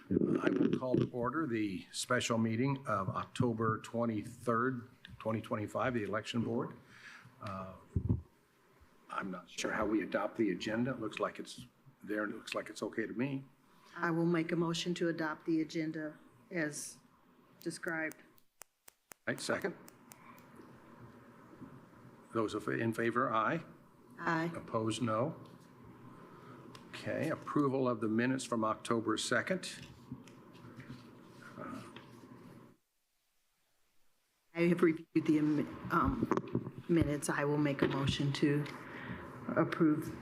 I will call to order the special meeting of October 23rd, 2025, the Election Board. I'm not sure how we adopt the agenda. It looks like it's there. It looks like it's okay to me. I will make a motion to adopt the agenda as described. Right, second. Those in favor, aye. Aye. Opposed, no. Okay, approval of the minutes from October 2nd. I have reviewed the minutes. I will make a motion to approve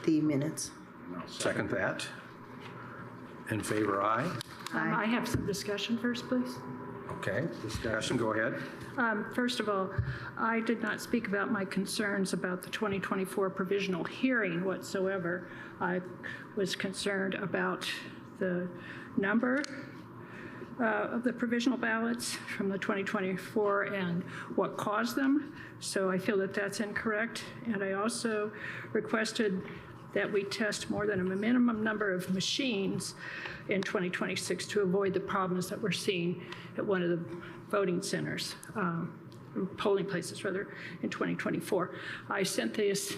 the minutes. I'll second that. In favor, aye. I have some discussion first, please. Okay, discussion, go ahead. First of all, I did not speak about my concerns about the 2024 provisional hearing whatsoever. I was concerned about the number of the provisional ballots from the 2024 and what caused them. So I feel that that's incorrect. And I also requested that we test more than a minimum number of machines in 2026 to avoid the problems that we're seeing at one of the voting centers, polling places rather, in 2024. I sent this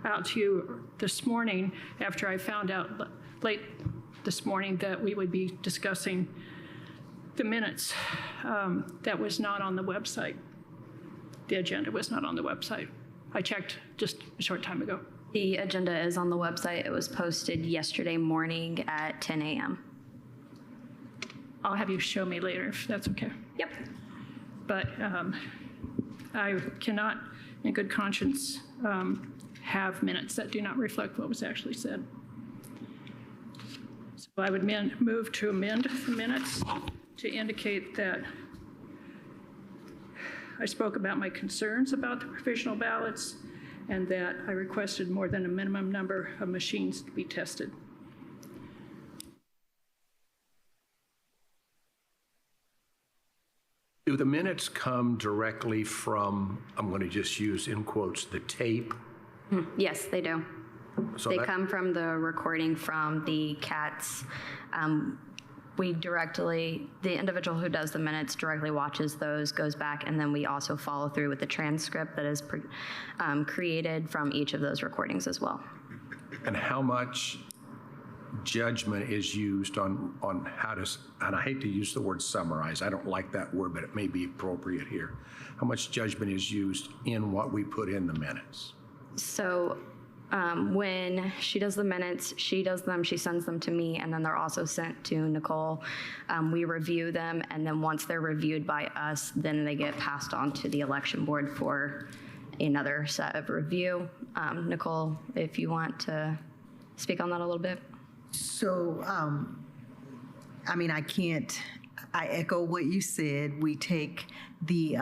out to you this morning after I found out late this morning that we would be discussing the minutes. That was not on the website. The agenda was not on the website. I checked just a short time ago. The agenda is on the website. It was posted yesterday morning at 10 a.m. I'll have you show me later if that's okay. Yep. But I cannot, in good conscience, have minutes that do not reflect what was actually said. So I would move to amend the minutes to indicate that I spoke about my concerns about the provisional ballots and that I requested more than a minimum number of machines to be tested. Do the minutes come directly from, I'm going to just use in quotes, the tape? Yes, they do. So They come from the recording from the CATS. The individual who does the minutes directly watches those, goes back, and then we also follow through with the transcript that is created from each of those recordings as well. And how much judgment is used on how to, and I hate to use the word summarize, I don't like that word, but it may be appropriate here. How much judgment is used in what we put in the minutes? So when she does the minutes, she does them, she sends them to me, and then they're also sent to Nicole. We review them, and then once they're reviewed by us, then they get passed on to the election board for another set of review. Nicole, if you want to speak on that a little bit. So, I mean, I echo what you said. We take the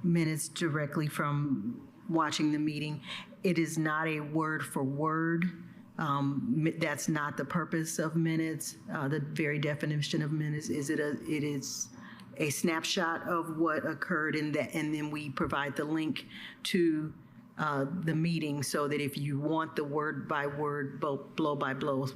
minutes directly from watching the meeting. It is not a word for word. That's not the purpose of minutes. The very definition of minutes is it is a snapshot of what occurred in that, and then we provide the link to the meeting so that if you want the word by word, blow by blow,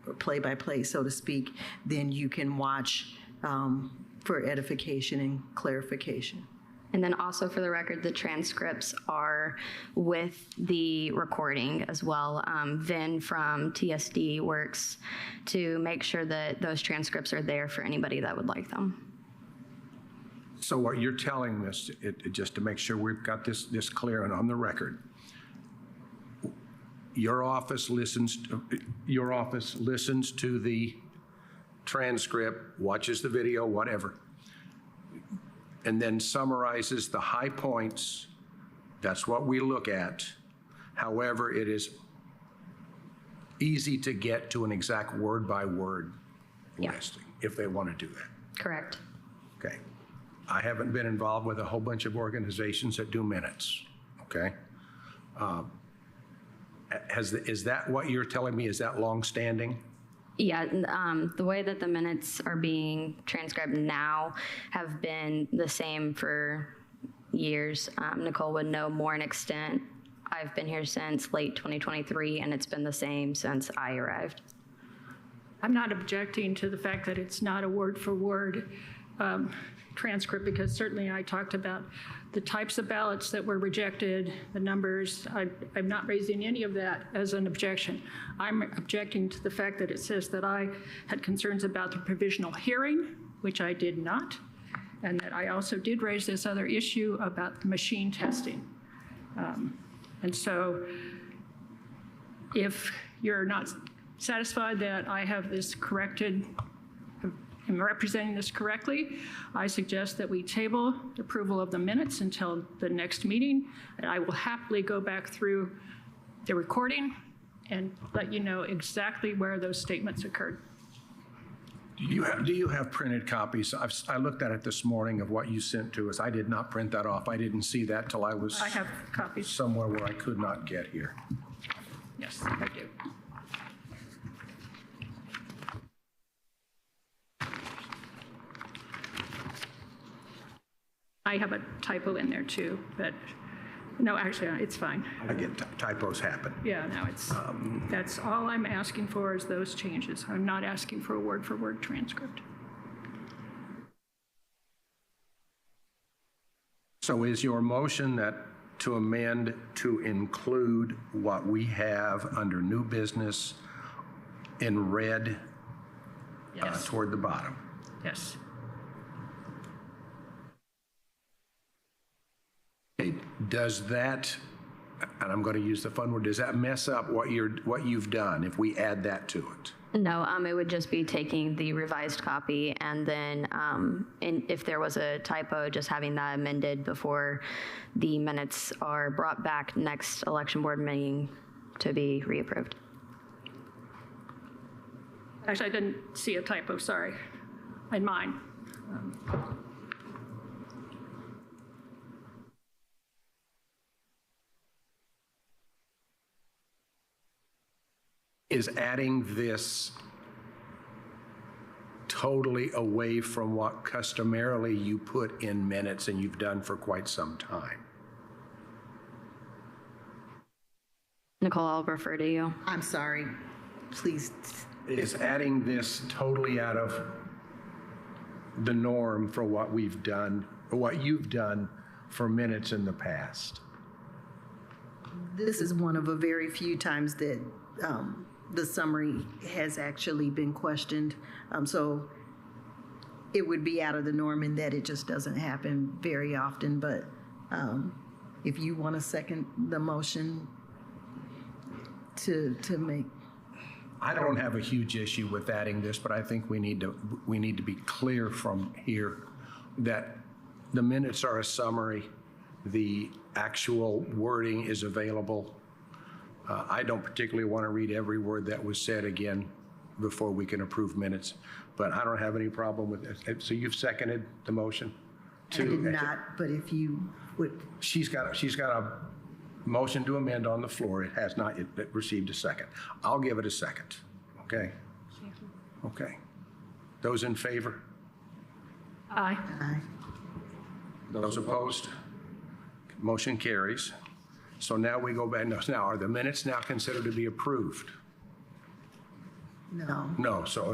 or play by play, so to speak, then you can watch for edification and clarification. And then also for the record, the transcripts are with the recording as well. Vin from TSD works to make sure that those transcripts are there for anybody that would like them. So what you're telling us, just to make sure we've got this clear and on the record, your office listens to the transcript, watches the video, whatever, and then summarizes the high points. That's what we look at. However, it is easy to get to an exact word by word listing if they want to do that. Correct. Okay. I haven't been involved with a whole bunch of organizations that do minutes, okay? Is that what you're telling me? Is that long-standing? Yeah, the way that the minutes are being transcribed now have been the same for years. Nicole would know more an extent. I've been here since late 2023, and it's been the same since I arrived. I'm not objecting to the fact that it's not a word-for-word transcript, because certainly I talked about the types of ballots that were rejected, the numbers. I'm not raising any of that as an objection. I'm objecting to the fact that it says that I had concerns about the provisional hearing, which I did not, and that I also did raise this other issue about the machine testing. And so if you're not satisfied that I have this corrected, am representing this correctly, I suggest that we table approval of the minutes until the next meeting, and I will happily go back through the recording and let you know exactly where those statements occurred. Do you have printed copies? I looked at it this morning of what you sent to us. I did not print that off. I didn't see that till I was I have copies. somewhere where I could not get here. Yes, I do. I have a typo in there too, but no, actually, it's fine. I get typos happen. Yeah, no, it's, that's all I'm asking for is those changes. I'm not asking for a word-for-word transcript. So is your motion that to amend to include what we have under new business in red Yes, toward the bottom? yes. Okay, does that, and I'm going to use the fun word, does that mess up what you've done if we add that to it? No, it would just be taking the revised copy and then if there was a typo, just having that amended before the minutes are brought back next election board meeting to be reapproved. Actually, I didn't see a typo, sorry, in mine. Is adding this totally away from what customarily you put in minutes and you've done for quite some time? Nicole, I'll refer to you. I'm sorry, please. Is adding this totally out of the norm for what we've done, or what you've done for minutes in the past? This is one of a very few times that the summary has actually been questioned. So it would be out of the norm in that it just doesn't happen very often. But if you want to second the motion to make. I don't have a huge issue with adding this, but I think we need to be clear from here that the minutes are a summary. The actual wording is available. I don't particularly want to read every word that was said again before we can approve minutes, but I don't have any problem with it. So you've seconded the motion? I did not, but if you would. She's got a motion to amend on the floor. It has not yet received a second. I'll give it a second. Okay? Okay. Those in favor? Aye. Aye. Those opposed? Motion carries. So now we go back. Now, are the minutes now considered to be approved? No. No. So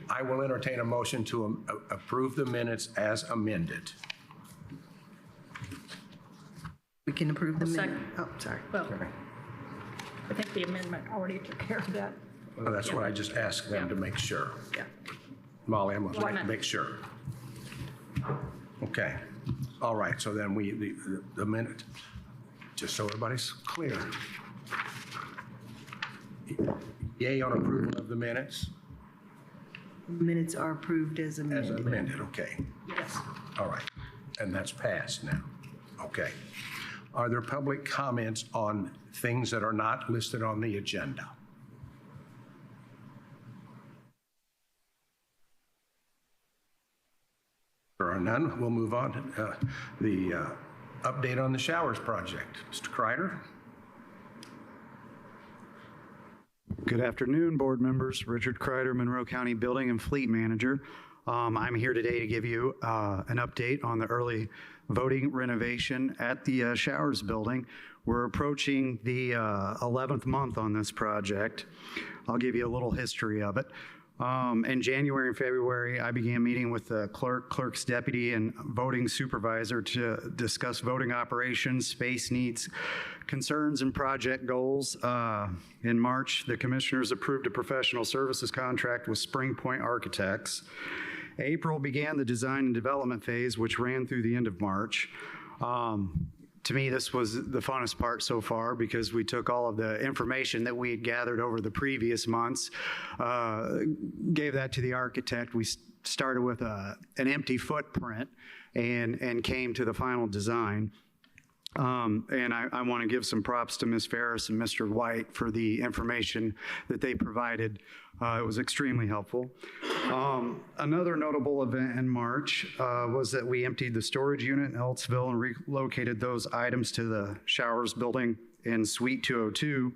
I will entertain a motion to approve the minutes as amended. We can approve the minute. Second. Oh, sorry. Well, I think the amendment already took care of that. Well, that's what I just asked them to make sure. Yeah. Molly, I'm going Why to not? make sure. Okay. All right. So then the minute, just so everybody's clear. Yay on approval of the minutes? Minutes are approved as As amended. amended, okay. Yes. All right. And that's passed now. Okay. Are there public comments on things that are not listed on the agenda? There are none. We'll move on. The update on the showers project. Mr. Kreider? Good afternoon, board members. Richard Kreider, Monroe County Building and Fleet Manager. I'm here today to give you an update on the early voting renovation at the Showers building. We're approaching the 11th month on this project. I'll give you a little history of it. In January and February, I began meeting with the clerk, clerk's deputy, and voting supervisor to discuss voting operations, space needs, concerns, and project goals. In March, the commissioners approved a professional services contract with Spring Point Architects. April began the design and development phase, which ran through the end of March. To me, this was the funnest part so far because we took all of the information that we had gathered over the previous months, gave that to the architect. We started with an empty footprint and came to the final design. And I want to give some props to Ms. Ferris and Mr. White for the information that they provided. It was extremely helpful. Another notable event in March was that we emptied the storage unit in Eltsville and relocated those items to the Showers building in Suite 202.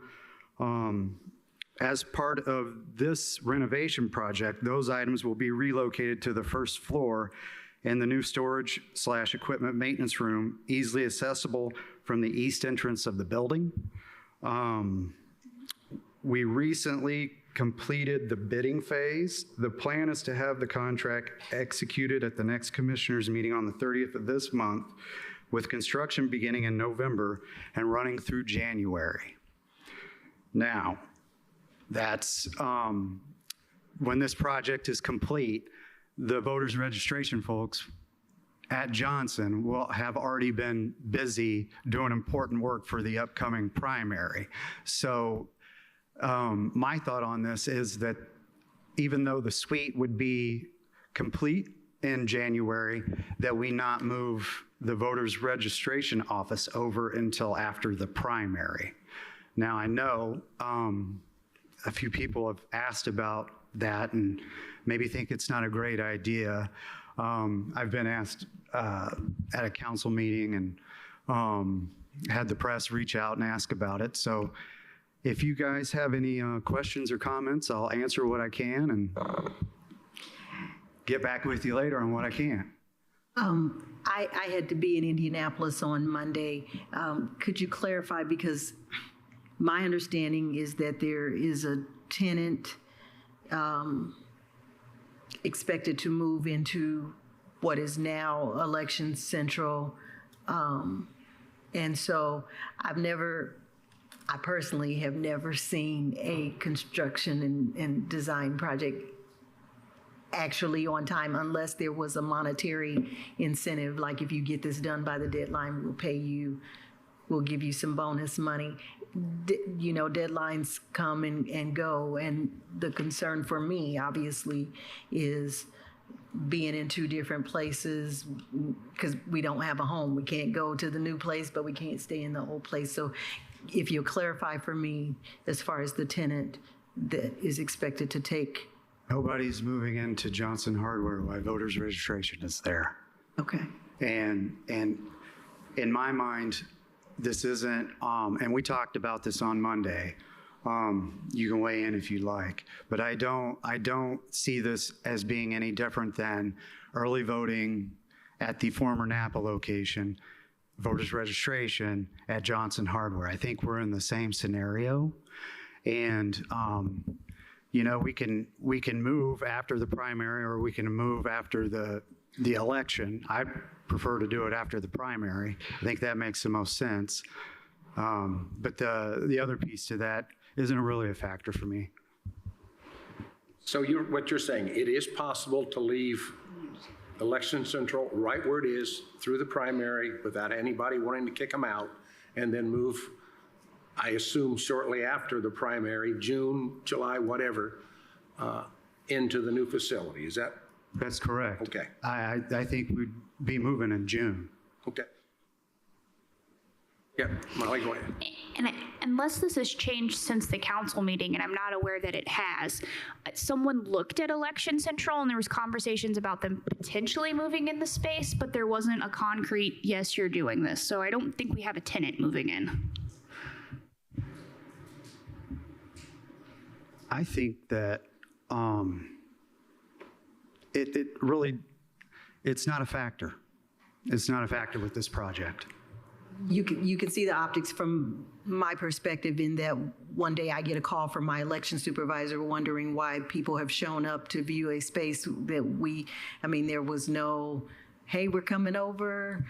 As part of this renovation project, those items will be relocated to the first floor in the new storage/equipment maintenance room, easily accessible from the east entrance of the building. We recently completed the bidding phase. The plan is to have the contract executed at the next commissioners meeting on the 30th of this month, with construction beginning in November and running through January. Now, that's when this project is complete, the voters registration folks at Johnson will have already been busy doing important work for the upcoming primary. So my thought on this is that even though the suite would be complete in January, that we not move the voters registration office over until after the primary. Now I know a few people have asked about that and maybe think it's not a great idea. I've been asked at a council meeting and had the press reach out and ask about it. So if you guys have any questions or comments, I'll answer what I can and get back with you later on what I can. I had to be in Indianapolis on Monday. Could you clarify, because my understanding is that there is a tenant expected to move into what is now Election Central. And so I personally have never seen a construction and design project actually on time unless there was a monetary incentive, like if you get this done by the deadline, we'll pay you, we'll give you some bonus money. You know, deadlines come and go, and the concern for me, obviously, is being in two different places because we don't have a home. We can't go to the new place, but we can't stay in the old place. So if you'll clarify for me as far as the tenant that is expected to take. Nobody's moving into Johnson Hardware while voters registration is there. Okay. And in my mind, this isn't, and we talked about this on Monday. You can weigh in if you like, but I don't see this as being any different than early voting at the former Napa location, voters registration at Johnson Hardware. I think we're in the same scenario, and you know, we can move after the primary, or we can move after the election. I prefer to do it after the primary. I think that makes the most sense. But the other piece to that isn't really a factor for me. So what you're saying, it is possible to leave Election Central right where it is through the primary without anybody wanting to kick them out, and then move, I assume shortly after the primary, June, July, whatever, into the new facility. Is that? That's correct. Okay. I think we'd be moving in June. Okay. Yeah, Molly, go ahead. And unless this has changed since the council meeting, and I'm not aware that it has, someone looked at Election Central and there was conversations about them potentially moving in the space, but there wasn't a concrete, yes, you're doing this. So I don't think we have a tenant moving in. I think that it really, it's not a factor. It's not a factor with this project. you can see the optics from my perspective in that one day I get a call from my election supervisor wondering why people have shown up to view a space that there was no, hey, we're coming over,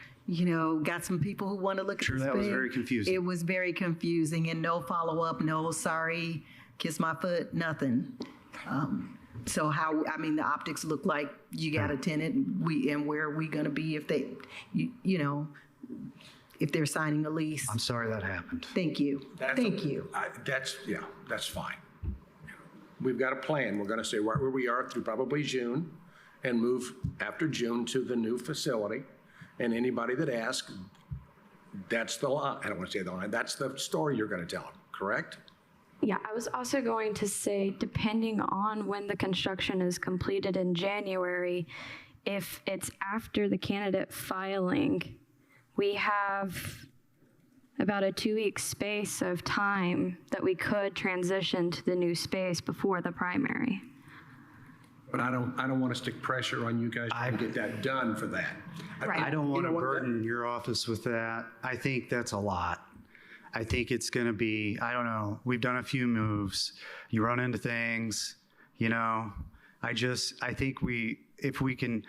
got some people who want to look at the space. That was very confusing. It was very confusing, and no follow-up, no sorry, kiss my foot, nothing. So the optics look like you got a tenant, and where are we going to be if they, if they're signing a lease? I'm sorry that happened. Thank you. Thank you. That's fine. We've got a plan. We're going to say right where we are through probably June and move after June to the new facility. And anybody that asks, that's the line. I don't want to say the line. That's the story you're going to tell them, correct? Yeah, I was also going to say, depending on when the construction is completed in January, if it's after the candidate filing, we have about a 2-week space of time that we could transition to the new space before the primary. But I don't want to stick pressure on you guys to get that done for that. Right. I don't want to know what, burden your office with that. I think that's a lot. I think it's going to be, I don't know, we've done a few moves. You run into things, I think if we can,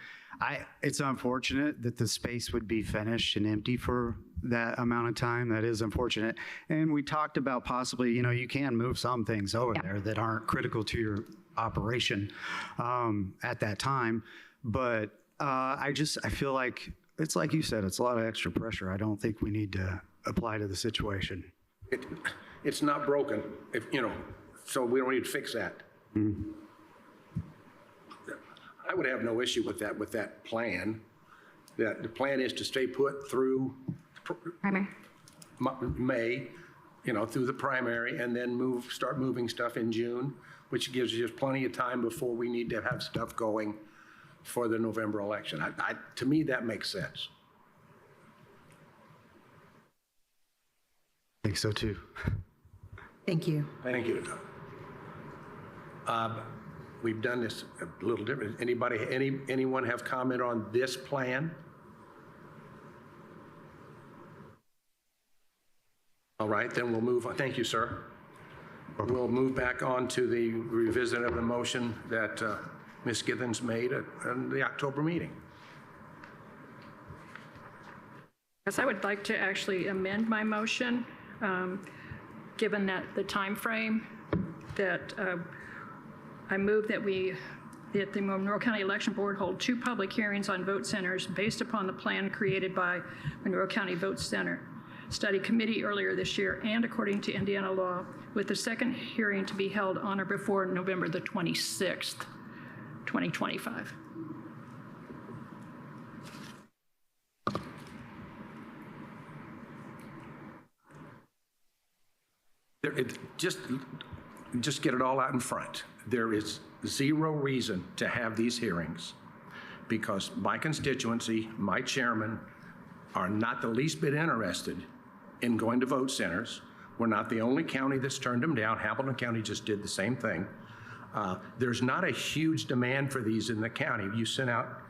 it's unfortunate that the space would be finished and empty for that amount of time. That is unfortunate. And we talked about possibly, you can move some things over there that aren't critical to your operation at that time. But I feel like, it's like you said, it's a lot of extra pressure. I don't think we need to apply to the situation. It's not broken, so we don't need to fix that. Mm-hmm. I would have no issue with that plan. That the plan is to stay put through Primary. May, through the primary, and then start moving stuff in June, which gives you plenty of time before we need to have stuff going for the November election. To me, that makes sense. I think so too. Thank you. Thank you. We've done this a little different. Anyone have comment on this plan? All right, then we'll move on. Thank you, sir. We'll move back on to the revisit of the motion that Ms. Githens made at the October meeting. Yes, I would like to actually amend my motion, given that the time frame that I move that the Monroe County Election Board hold 2 public hearings on vote centers based upon the plan created by Monroe County Vote Center Study Committee earlier this year and according to Indiana law, with the second hearing to be held on or before November the 26th, 2025. Just get it all out in front. There is zero reason to have these hearings because my constituency, my chairman, are not the least bit interested in going to vote centers. We're not the only county that's turned them down. Hamilton County just did the same thing. There's not a huge demand for these in the county. You sent out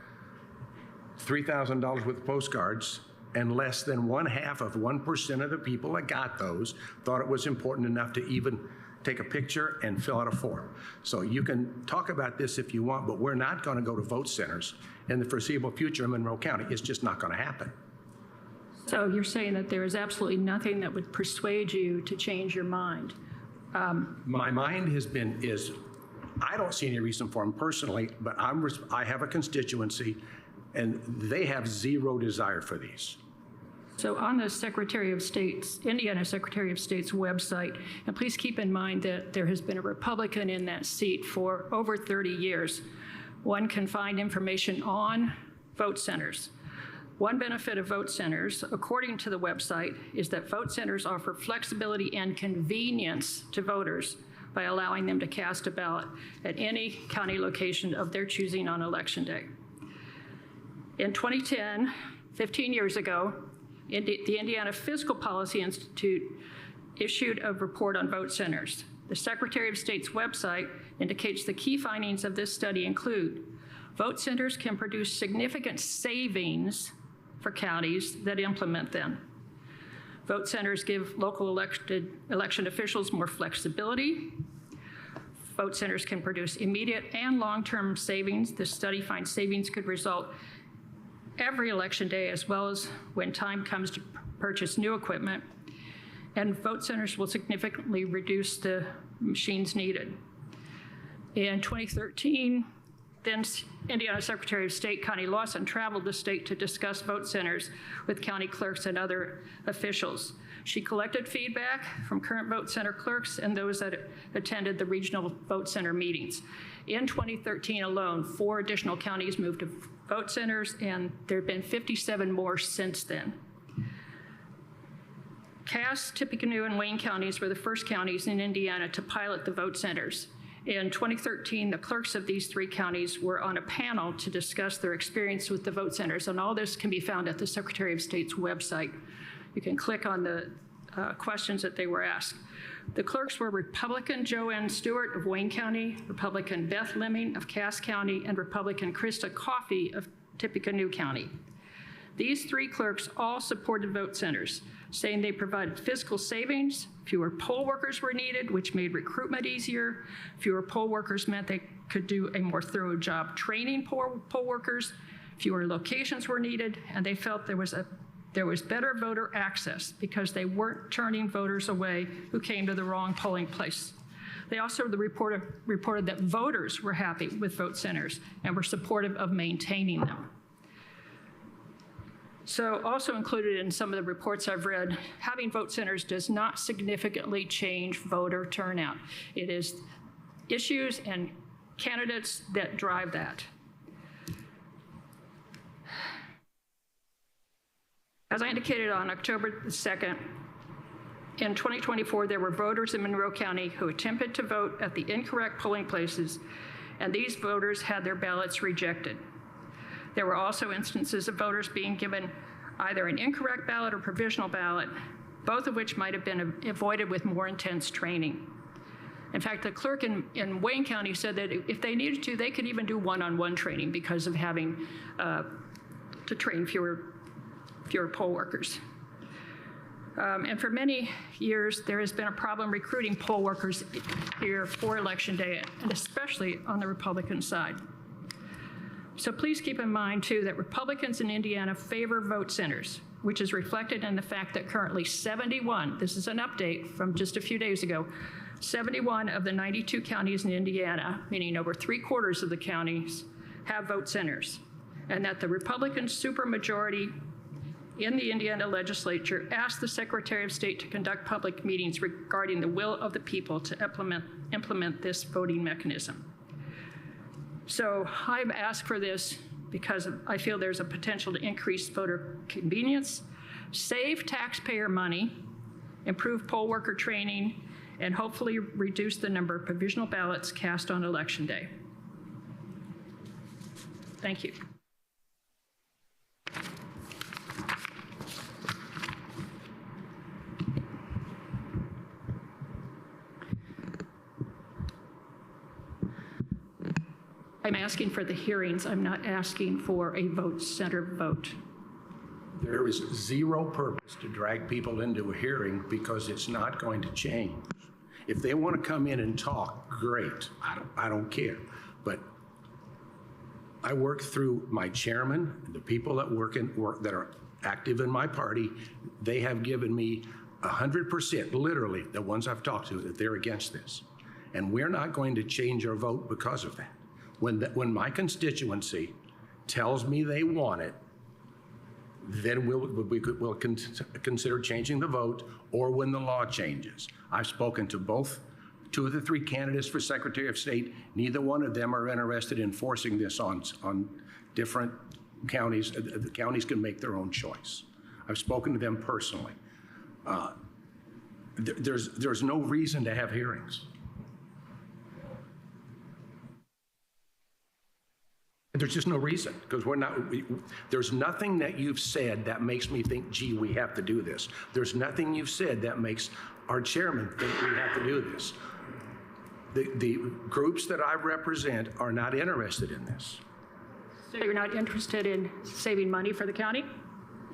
$3,000 worth of postcards, and less than 1/2% of the people that got those thought it was important enough to even take a picture and fill out a form. So you can talk about this if you want, but we're not going to go to vote centers in the foreseeable future in Monroe County. It's just not going to happen. So you're saying that there is absolutely nothing that would persuade you to change your mind? My mind is, I don't see any reason for them personally, but I have a constituency and they have zero desire for these. So on the Secretary of State's, Indiana Secretary of State's website, and please keep in mind that there has been a Republican in that seat for over 30 years, one can find information on vote centers. One benefit of vote centers, according to the website, is that vote centers offer flexibility and convenience to voters by allowing them to cast a ballot at any county location of their choosing on Election Day. In 2010, 15 years ago, the Indiana Fiscal Policy Institute issued a report on vote centers. The Secretary of State's website indicates the key findings of this study include vote centers can produce significant savings for counties that implement them. Vote centers give local election officials more flexibility. Vote centers can produce immediate and long-term savings. This study finds savings could result every election day, as well as when time comes to purchase new equipment. And vote centers will significantly reduce the machines needed. In 2013, then Indiana Secretary of State Connie Lawson traveled the state to discuss vote centers with county clerks and other officials. She collected feedback from current vote center clerks and those that attended the regional vote center meetings. In 2013 alone, 4 additional counties moved to vote centers, and there have been 57 more since then. Cass, Tippecanoe, and Wayne counties were the first counties in Indiana to pilot the vote centers. In 2013, the clerks of these 3 counties were on a panel to discuss their experience with the vote centers, and all this can be found at the Secretary of State's website. You can click on the questions that they were asked. The clerks were Republican Joanne Stewart of Wayne County, Republican Beth Lemming of Cass County, and Republican Krista Coffey of Tippecanoe County. These 3 clerks all supported vote centers, saying they provided fiscal savings, fewer poll workers were needed, which made recruitment easier. Fewer poll workers meant they could do a more thorough job training poll workers. Fewer locations were needed, and they felt there was better voter access because they weren't turning voters away who came to the wrong polling place. They also reported that voters were happy with vote centers and were supportive of maintaining them. So also included in some of the reports I've read, having vote centers does not significantly change voter turnout. It is issues and candidates that drive that. As I indicated on October 2nd, in 2024, there were voters in Monroe County who attempted to vote at the incorrect polling places, and these voters had their ballots rejected. There were also instances of voters being given either an incorrect ballot or provisional ballot, both of which might have been avoided with more intense training. In fact, the clerk in Wayne County said that if they needed to, they could even do one-on-one training because of having to train fewer poll workers. And for many years, there has been a problem recruiting poll workers here for Election Day, and especially on the Republican side. So please keep in mind, too, that Republicans in Indiana favor vote centers, which is reflected in the fact that currently 71, this is an update from just a few days ago, 71 of the 92 counties in Indiana, meaning over 3/4 of the counties, have vote centers, and that the Republican supermajority in the Indiana legislature asked the Secretary of State to conduct public meetings regarding the will of the people to implement this voting mechanism. So I've asked for this because I feel there's a potential to increase voter convenience, save taxpayer money, improve poll worker training, and hopefully reduce the number of provisional ballots cast on Election Day. Thank you. I'm asking for the hearings. I'm not asking for a vote center vote. There is zero purpose to drag people into a hearing because it's not going to change. If they want to come in and talk, great. I don't care. But I work through my chairman, the people that work that are active in my party. They have given me 100%, literally, the ones I've talked to, that they're against this. And we're not going to change our vote because of that. When my constituency tells me they want it, then we'll consider changing the vote, or when the law changes. I've spoken to two of the 3 candidates for Secretary of State. Neither one of them are interested in forcing this on different counties. The counties can make their own choice. I've spoken to them personally. There's no reason to have hearings. There's just no reason, because there's nothing that you've said that makes me think, gee, we have to do this. There's nothing you've said that makes our chairman think we have to do this. The groups that I represent are not interested in this. So you're not interested in saving money for the county?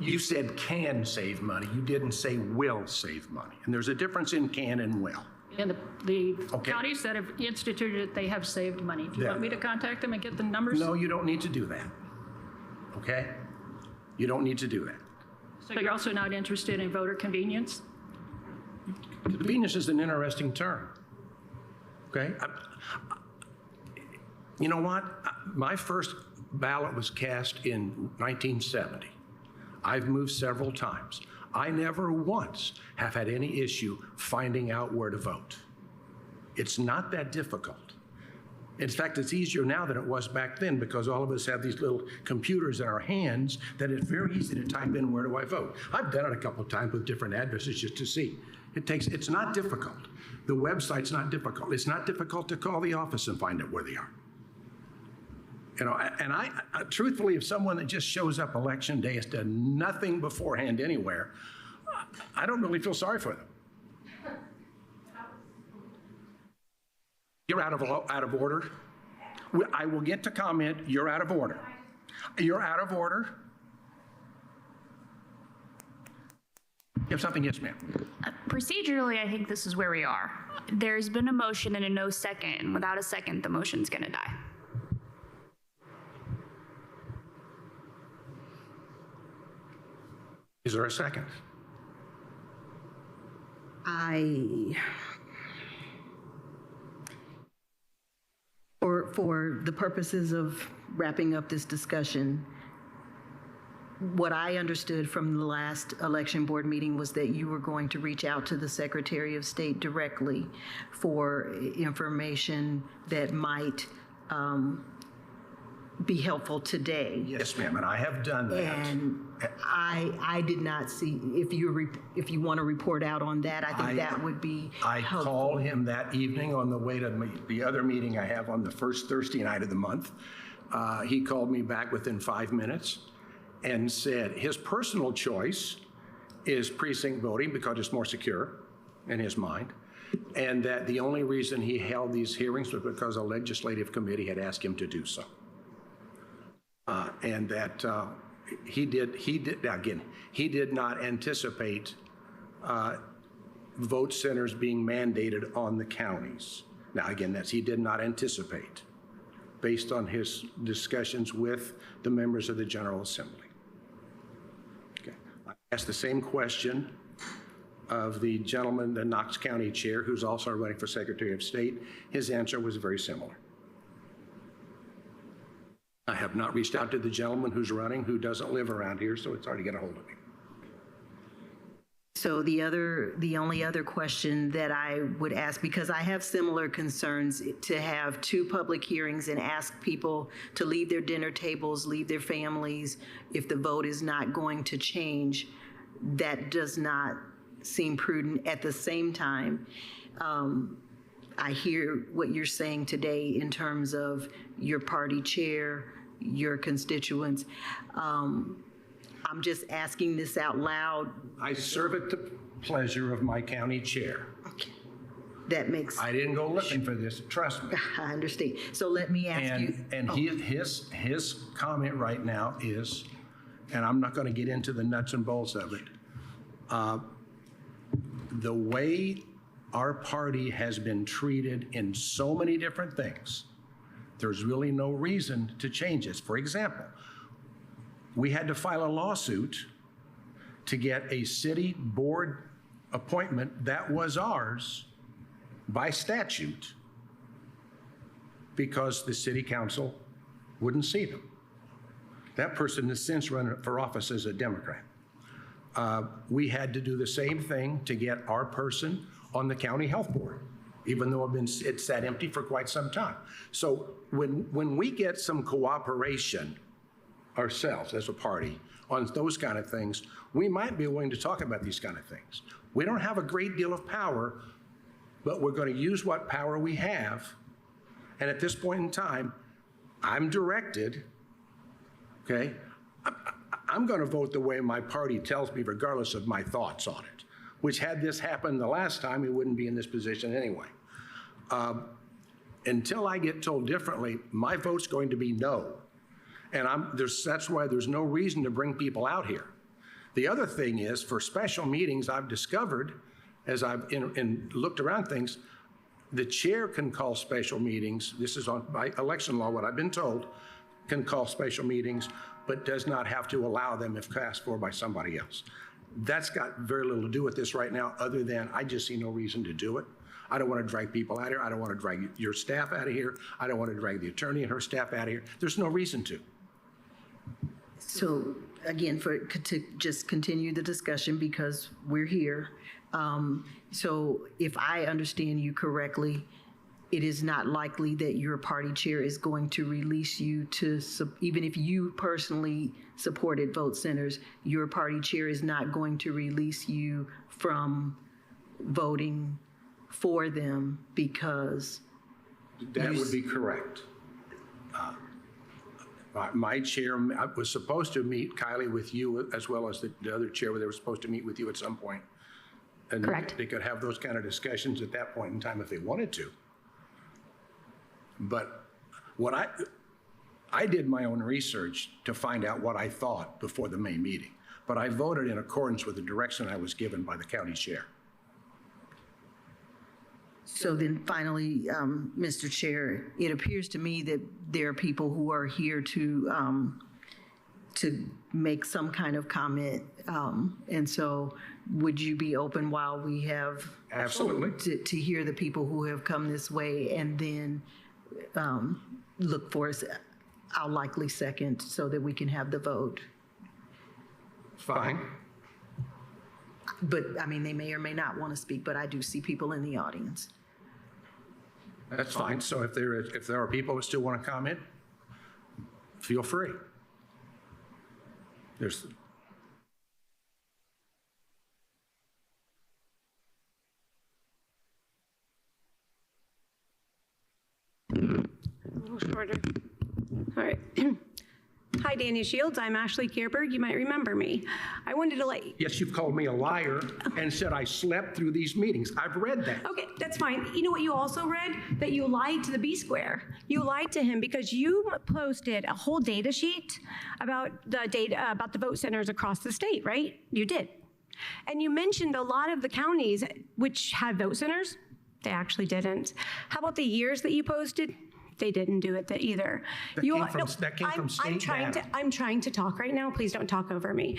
You said can save money. You didn't say will save money. And there's a difference in can and will. And the Okay. counties that have instituted it, they have saved money. Do you want me to contact them and get the numbers? No, you don't need to do that. Okay? You don't need to do that. So you're also not interested in voter convenience? Convenience is an interesting term. Okay? You know what? My first ballot was cast in 1970. I've moved several times. I never once have had any issue finding out where to vote. It's not that difficult. In fact, it's easier now than it was back then because all of us have these little computers in our hands that it's very easy to type in where do I vote. I've done it a couple of times with different addresses just to see. It's not difficult. The website's not difficult. It's not difficult to call the office and find out where they are. You know, and I truthfully, if someone that just shows up election day has done nothing beforehand anywhere, I don't really feel sorry for them. You're out of order. I will get to comment. You're out of order. You're out of order. You have something? Yes, ma'am. Procedurally, I think this is where we are. There's been a motion and a no second. Without a second, the motion's going to die. Is there a second? For the purposes of wrapping up this discussion, what I understood from the last election board meeting was that you were going to reach out to the Secretary of State directly for information that might be helpful today. Yes, ma'am, and I have done that. And I did not see, if you want to report out on that, I think that would be I helpful. called him that evening on the way to the other meeting I have on the first Thursday night of the month. He called me back within 5 minutes and said his personal choice is precinct voting because it's more secure in his mind, and that the only reason he held these hearings was because a legislative committee had asked him to do so. And that he did not anticipate vote centers being mandated on the counties. Now, again, he did not anticipate, based on his discussions with the members of the General Assembly. Okay. I asked the same question of the gentleman, the Knox County Chair, who's also running for Secretary of State. His answer was very similar. I have not reached out to the gentleman who's running, who doesn't live around here, so it's hard to get a hold of me. So the only other question that I would ask, because I have similar concerns, to have 2 public hearings and ask people to leave their dinner tables, leave their families, if the vote is not going to change, that does not seem prudent. At the same time, I hear what you're saying today in terms of your party chair, your constituents. I'm just asking this out loud. I serve at the pleasure of my county chair. That makes, I didn't go looking for this, trust me. I understand. So let me ask you. And his comment right now is, and I'm not going to get into the nuts and bolts of it, the way our party has been treated in so many different things, there's really no reason to change this. For example, we had to file a lawsuit to get a city board appointment that was ours by statute because the city council wouldn't see them. That person has since run for office as a Democrat. We had to do the same thing to get our person on the county health board, even though it's sat empty for quite some time. So when we get some cooperation ourselves as a party on those kind of things, we might be willing to talk about these kind of things. We don't have a great deal of power, but we're going to use what power we have. And at this point in time, I'm directed, okay, I'm going to vote the way my party tells me, regardless of my thoughts on it, which had this happened the last time, we wouldn't be in this position anyway. Until I get told differently, my vote's going to be no. And that's why there's no reason to bring people out here. The other thing is, for special meetings, I've discovered, as I've looked around things, the chair can call special meetings. This is by election law, what I've been told, can call special meetings, but does not have to allow them if asked for by somebody else. That's got very little to do with this right now, other than I just see no reason to do it. I don't want to drag people out of here. I don't want to drag your staff out of here. I don't want to drag the attorney and her staff out of here. There's no reason to. So again, to just continue the discussion because we're here. So if I understand you correctly, it is not likely that your party chair is going to release you to, even if you personally supported vote centers, your party chair is not going to release you from voting for them because... That would be correct. My chair was supposed to meet, Kylie, with you as well as the other chair, they were supposed to meet with you at some point. And Correct. They could have those kind of discussions at that point in time if they wanted to. But what I did my own research to find out what I thought before the May meeting, but I voted in accordance with the direction I was given by the county chair. So then finally, Mr. Chair, it appears to me that there are people who are here to make some kind of comment. And so would you be open while we have... Absolutely. To hear the people who have come this way and then look for us, our likely second so that we can have the vote? Fine. But, I mean, they may or may not want to speak, but I do see people in the audience. That's fine. So if there are people who still want to comment, feel free. There's... A little shorter. All right. Hi, Danny Shields. I'm Ashley Kierberg. You might remember me. I wanted to let you... Yes, you've called me a liar and said I slept through these meetings. I've read that. Okay, that's fine. You know what you also read? That you lied to the B Square. You lied to him because you posted a whole data sheet about the data, about the vote centers across the state, right? You did. And you mentioned a lot of the counties which have vote centers. They actually didn't. How about the years that you posted? They didn't do it either. That came from state data. I'm trying to talk right now. Please don't talk over me.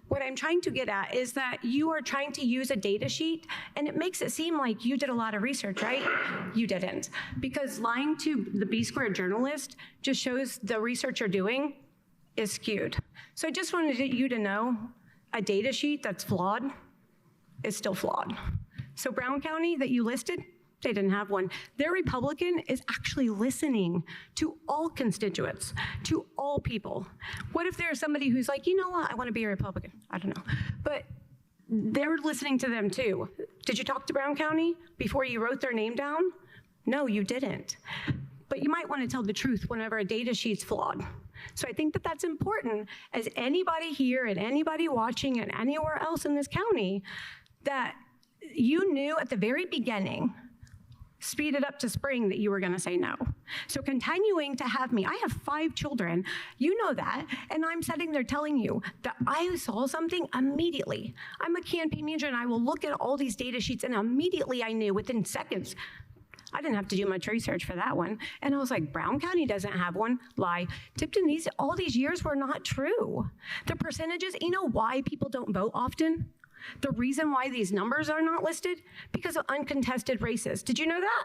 What I'm trying to get at is that you are trying to use a data sheet, and it makes it seem like you did a lot of research, right? You didn't. Because lying to the B Square journalist just shows the research you're doing is skewed. So I just wanted you to know a data sheet that's flawed is still flawed. So Brown County that you listed, they didn't have one. Their Republican is actually listening to all constituents, to all people. What if there's somebody who's like, you know what, I want to be a Republican? I don't know. But they're listening to them too. Did you talk to Brown County before you wrote their name down? No, you didn't. But you might want to tell the truth whenever a data sheet's flawed. So I think that that's important as anybody here and anybody watching and anywhere else in this county that you knew at the very beginning, speed it up to spring, that you were going to say no. So continuing to have me, I have 5 children, you know that, and I'm sitting there telling you that I saw something immediately. I'm a campaign manager and I will look at all these data sheets and immediately I knew within seconds. I didn't have to do much research for that one. And I was like, Brown County doesn't have one. Lie. Tipton, all these years were not true. The percentages, you know why people don't vote often? The reason why these numbers are not listed? Because of uncontested races. Did you know that?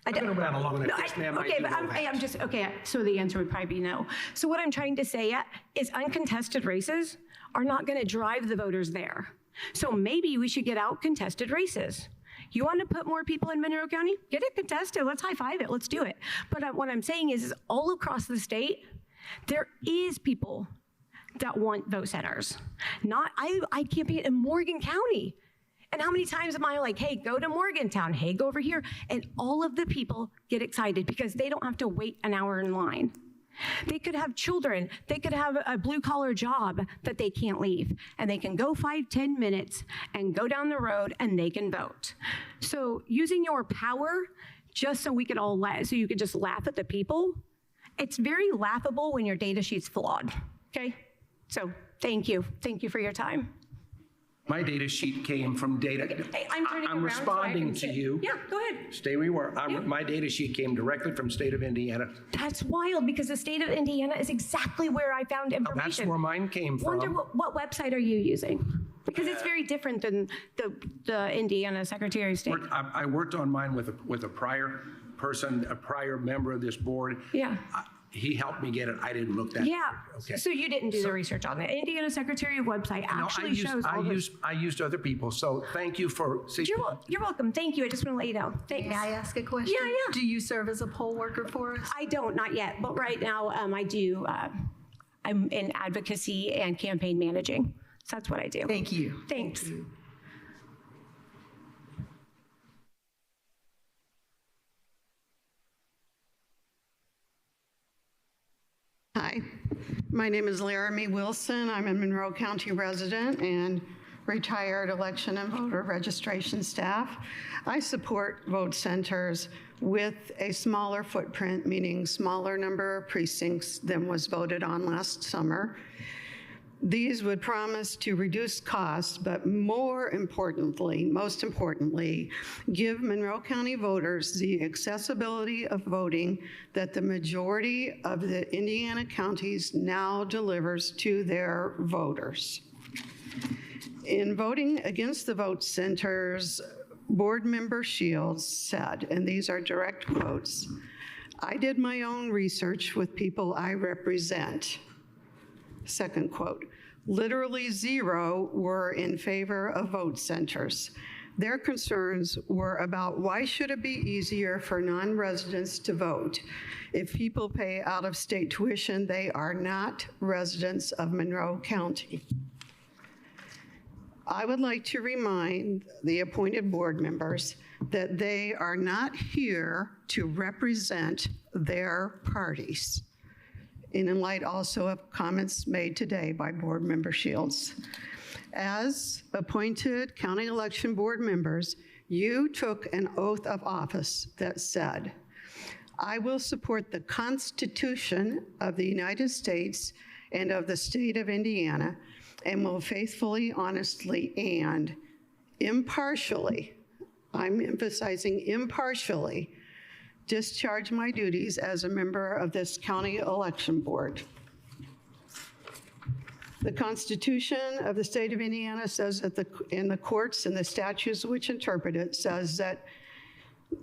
I've been around long enough, yes, ma'am. Okay, but I'm just, okay, so the answer would probably be no. So what I'm trying to say is uncontested races are not going to drive the voters there. So maybe we should get out contested races. You want to put more people in Monroe County? Get it contested. Let's high five it. Let's do it. But what I'm saying is all across the state, there is people that want vote centers. I campaigned in Morgan County. And how many times am I like, hey, go to Morgantown, hey, go over here. And all of the people get excited because they don't have to wait an hour in line. They could have children. They could have a blue-collar job that they can't leave. And they can go 5-10 minutes and go down the road and they can vote. So using your power just so we could all so you could just laugh at the people, it's very laughable when your data sheet's flawed, okay? So thank you. Thank you for your time. My data sheet came from data. I'm turning around so I responding can to sit. you. Yeah, go ahead. Stay where you were. My data sheet came directly from state of Indiana. That's wild because the state of Indiana is exactly where I found information. That's where mine came from. Wonder what website are you using? Because it's very different than the Indiana Secretary of State. I worked on mine with a prior person, a prior member of this board. Yeah. He helped me get it. I didn't look that. Yeah. Okay. So you didn't do the research on it. Indiana Secretary of website actually shows all this. I used other people. So thank you for. You're welcome. Thank you. I just want to let you know. Thanks. May I ask a question? Yeah, yeah. Do you serve as a poll worker for us? I don't, not yet. But right now I do. I'm in advocacy and campaign managing. So that's what I do. Thank you. Thanks. Thank you. Hi, my name is Laramie Wilson. I'm a Monroe County resident and retired election and voter registration staff. I support vote centers with a smaller footprint, meaning smaller number of precincts than was voted on last summer. These would promise to reduce costs, but most importantly, give Monroe County voters the accessibility of voting that the majority of the Indiana counties now delivers to their voters. In voting against the vote centers, Board Member Shields said, and these are direct quotes, "I did my own research with people I represent." Second quote, "Literally zero were in favor of vote centers. Their concerns were about why should it be easier for non-residents to vote? If people pay out-of-state tuition, they are not residents of Monroe County." I would like to remind the appointed board members that they are not here to represent their parties. And in light also of comments made today by Board Member Shields. As appointed county election board members, you took an oath of office that said, "I will support the Constitution of the United States and of the state of Indiana, and will faithfully, honestly, and impartially," I'm emphasizing impartially, "discharge my duties as a member of this county election board." The Constitution of the state of Indiana says that in the courts and the statutes which interpret it says that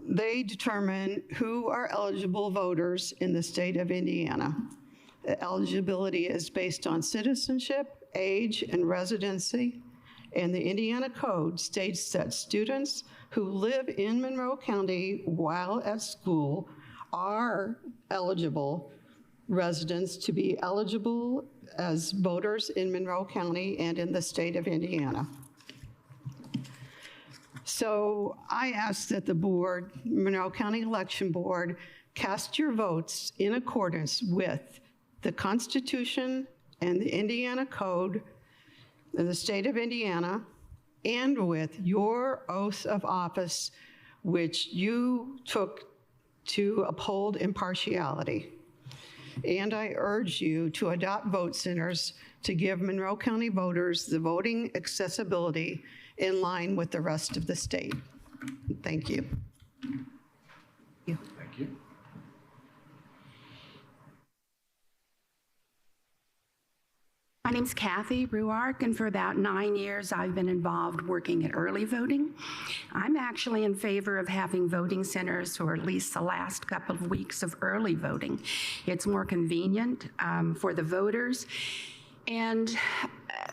they determine who are eligible voters in the state of Indiana. The eligibility is based on citizenship, age, and residency. And the Indiana Code states that students who live in Monroe County while at school are eligible residents to be eligible as voters in Monroe County and in the state of Indiana. So I ask that the board, Monroe County Election Board, cast your votes in accordance with the Constitution and the Indiana Code in the state of Indiana, and with your oath of office, which you took to uphold impartiality. And I urge you to adopt vote centers to give Monroe County voters the voting accessibility in line with the rest of the state. Thank you. Thank you. My name's Kathy Ruark, and for about 9 years, I've been involved working at early voting. I'm actually in favor of having voting centers for at least the last couple of weeks of early voting. It's more convenient for the voters. And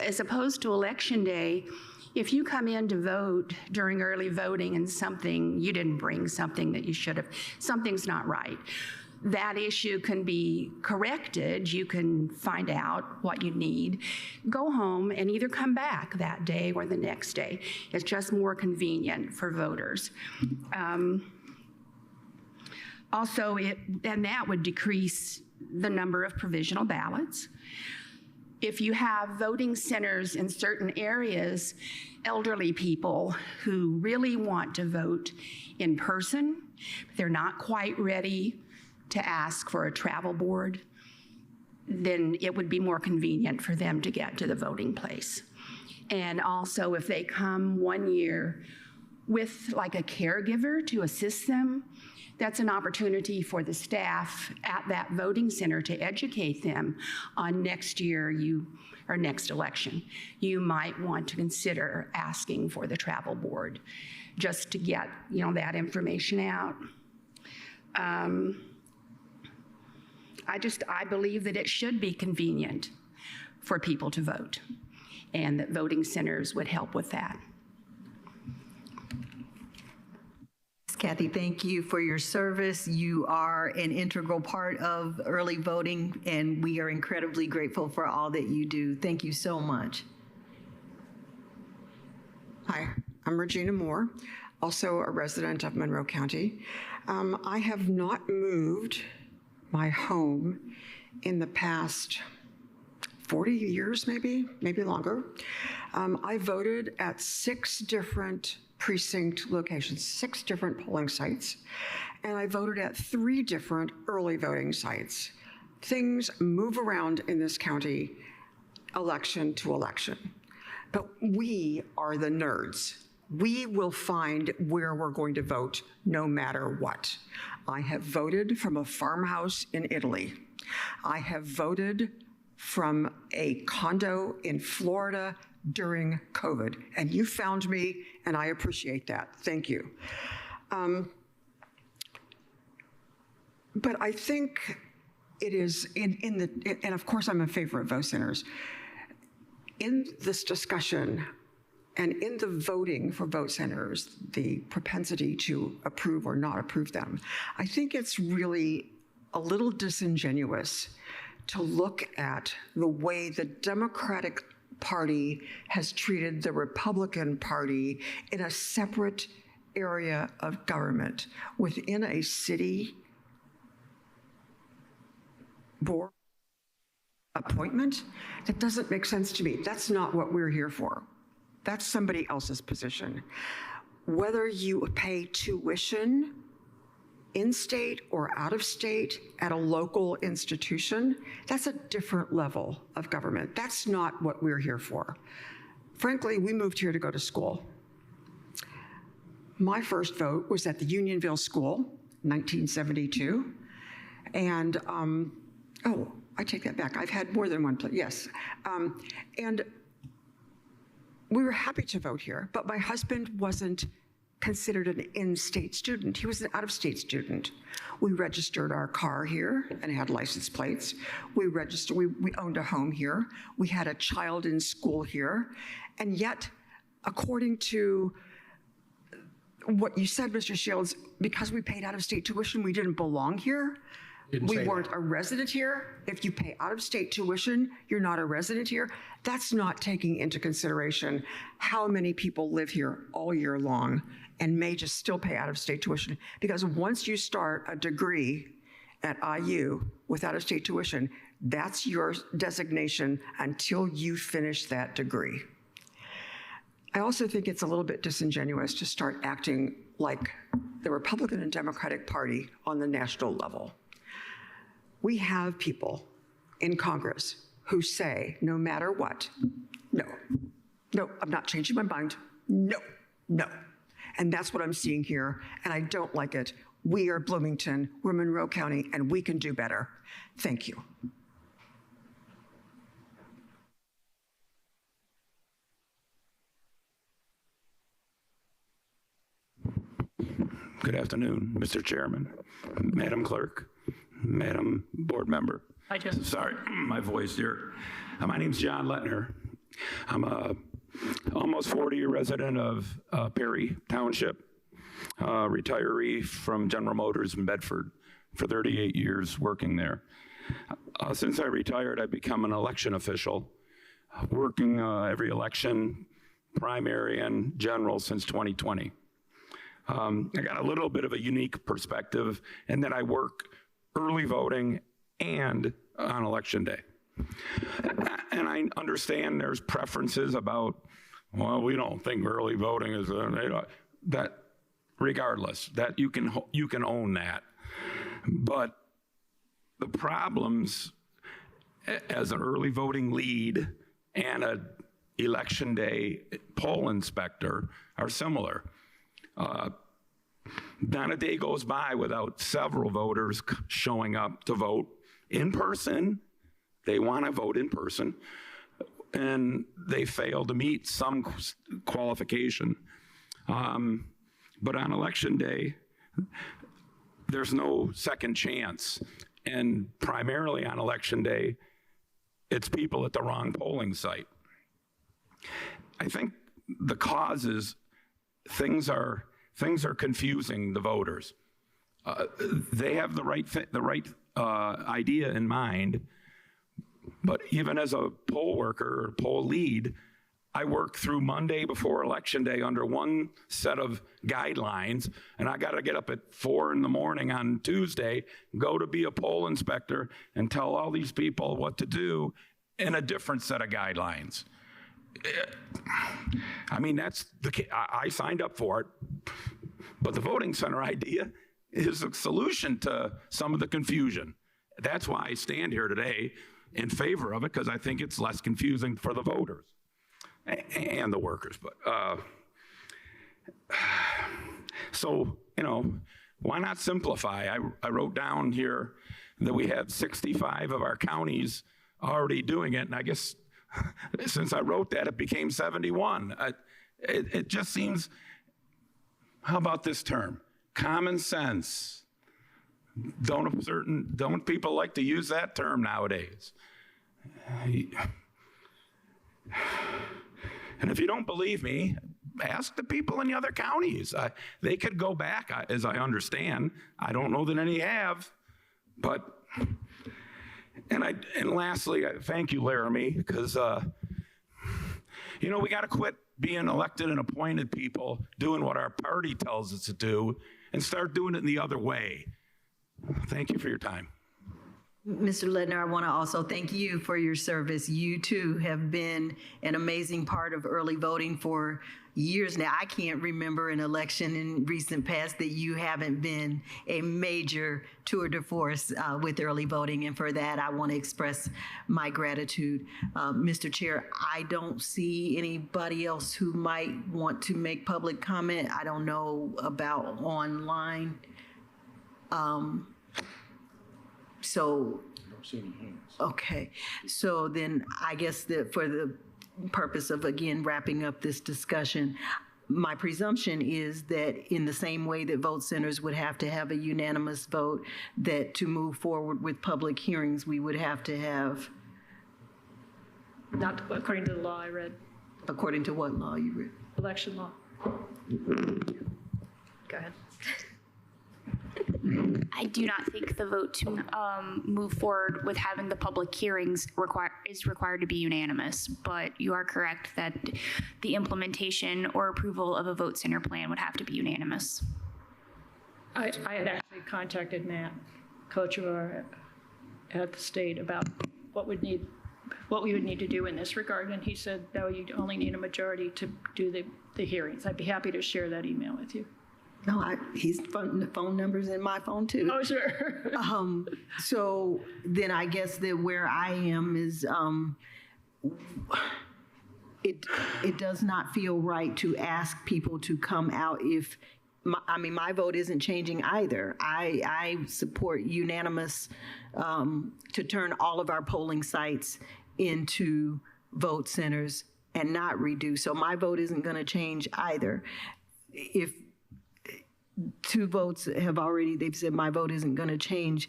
as opposed to Election Day, if you come in to vote during early voting and you didn't bring something that you should have, something's not right. That issue can be corrected. You can find out what you need, go home, and either come back that day or the next day. It's just more convenient for voters. Also, that would decrease the number of provisional ballots. If you have voting centers in certain areas, elderly people who really want to vote in person, they're not quite ready to ask for a travel board, then it would be more convenient for them to get to the voting place. And also, if they come 1 year with like a caregiver to assist them, that's an opportunity for the staff at that voting center to educate them on next year or next election. You might want to consider asking for the travel board just to get, that information out. I believe that it should be convenient for people to vote, and that voting centers would help with that. Kathy, thank you for your service. You are an integral part of early voting, and we are incredibly grateful for all that you do. Thank you so much. Hi, I'm Regina Moore, also a resident of Monroe County. I have not moved my home in the past 40 years, maybe longer. I voted at 6 different precinct locations, 6 different polling sites, and I voted at 3 different early voting sites. Things move around in this county election to election, but we are the nerds. We will find where we're going to vote no matter what. I have voted from a farmhouse in Italy. I have voted from a condo in Florida during COVID, and you found me, and I appreciate that. Thank you. But I think it is and of course I'm in favor of vote centers. In this discussion and in the voting for vote centers, the propensity to approve or not approve them, I think it's really a little disingenuous to look at the way the Democratic Party has treated the Republican Party in a separate area of government within a city board appointment. That doesn't make sense to me. That's not what we're here for. That's somebody else's position. Whether you pay tuition in-state or out-of-state at a local institution, that's a different level of government. That's not what we're here for. Frankly, we moved here to go to school. My first vote was at the Unionville School, 1972. And, I take that back. I've had more than one place, yes. And we were happy to vote here, but my husband wasn't considered an in-state student. He was an out-of-state student. We registered our car here and had license plates. We owned a home here. We had a child in school here. And yet, according to what you said, Mr. Shields, because we paid out-of-state tuition, we didn't belong here. We weren't a resident here. If you pay out-of-state tuition, you're not a resident here. That's not taking into consideration how many people live here all year long and may just still pay out-of-state tuition. Because once you start a degree at IU with out-of-state tuition, that's your designation until you finish that degree. I also think it's a little bit disingenuous to start acting like the Republican and Democratic Party on the national level. We have people in Congress who say, no matter what, no, I'm not changing my mind, no. And that's what I'm seeing here, and I don't like it. We are Bloomington, we're Monroe County, and we can do better. Thank you. Good afternoon, Mr. Chairman, Madam Clerk, Madam Board Member. I just. Sorry, my voice here. My name's John Lettner. I'm a almost 40-year resident of Perry Township, retiree from General Motors in Bedford for 38 years working there. Since I retired, I've become an election official, working every election, primary and general since 2020. I got a little bit of a unique perspective in that I work early voting and on election day. And I understand there's preferences about, well, we don't think early voting is, that regardless, that you can own that. But the problems as an early voting lead and a election day poll inspector are similar. Not a day goes by without several voters showing up to vote in person. They want to vote in person, and they fail to meet some qualification. But on election day, there's no second chance. And primarily on election day, it's people at the wrong polling site. I think the cause is things are confusing the voters. They have the right idea in mind, but even as a poll worker or poll lead, I work through Monday before election day under one set of guidelines, and I got to get up at 4 in the morning on Tuesday, go to be a poll inspector, and tell all these people what to do in a different set of guidelines. I mean, I signed up for it, but the voting center idea is a solution to some of the confusion. That's why I stand here today in favor of it, because I think it's less confusing for the voters and the workers. But so, why not simplify? I wrote down here that we have 65 of our counties already doing it, and I guess since I wrote that, it became 71. It just seems, how about this term? Common sense. Don't people like to use that term nowadays? And if you don't believe me, ask the people in the other counties. They could go back, as I understand. I don't know that any have, but, and lastly, thank you, Laramie, because, we got to quit being elected and appointed people doing what our party tells us to do and start doing it the other way. Thank you for your time. Mr. Ledner, I want to also thank you for your service. You too have been an amazing part of early voting for years now. I can't remember an election in recent past that you haven't been a major tour de force with early voting, and for that I want to express my gratitude. Mr. Chair, I don't see anybody else who might want to make public comment. I don't know about online. So, okay, so then I guess that for the purpose of, again, wrapping up this discussion, my presumption is that in the same way that vote centers would have to have a unanimous vote, that to move forward with public hearings, we would have to have. Not according to the law I read. According to what law you read? Election law. Go ahead. I do not think the vote to move forward with having the public hearings is required to be unanimous, but you are correct that the implementation or approval of a vote center plan would have to be unanimous. I had actually contacted Matt Kochevar at the state about what we would need to do in this regard, and he said, no, you only need a majority to do the hearings. I'd be happy to share that email with you. No, the phone number's in my phone too. Oh, sure. So then I guess that where I am is, it does not feel right to ask people to come out if, my vote isn't changing either. I support unanimous, to turn all of our polling sites into vote centers and not reduce. So my vote isn't going to change either. If 2 votes they've said my vote isn't going to change,